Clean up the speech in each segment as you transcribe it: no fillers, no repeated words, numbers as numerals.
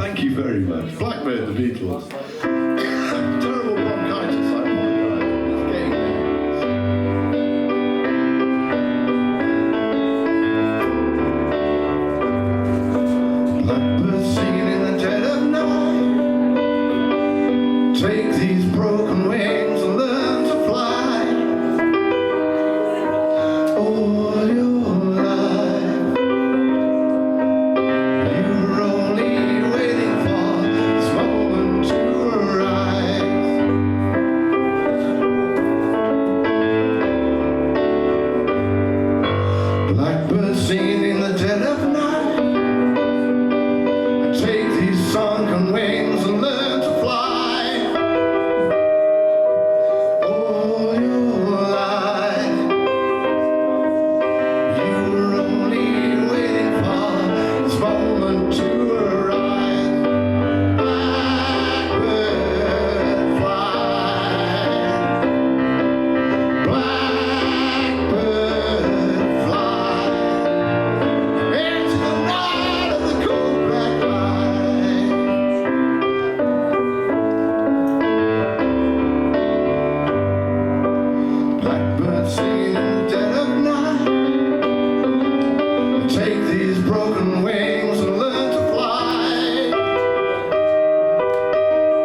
Thank you very much. Blackbird, the Beatles. Terrible bronchitis, I apologise. It's getting there. Blackbird singing in the dead of night. Take these broken wings and learn to fly. All your life, you were only waiting for this moment to arise. Blackbird singing in the dead of night. Take these sunken wings and learn to fly. All your life, you were only waiting for this moment to arise. Blackbird fly, blackbird fly, into the night of the cold black night. Blackbird singing in the dead of night. Take these broken wings and learn to fly.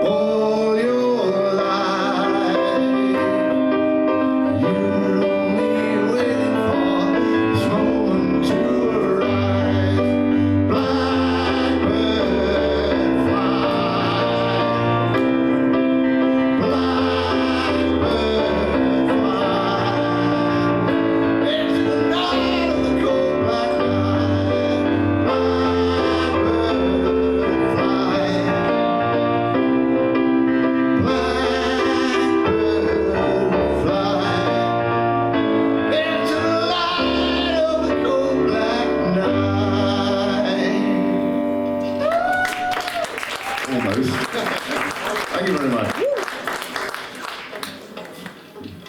All your life, you were only waiting for this moment to arise. Blackbird fly, blackbird fly, into the night of the cold black night. Blackbird fly, blackbird fly, into the light of the cold black night. Almost. Thank you very much.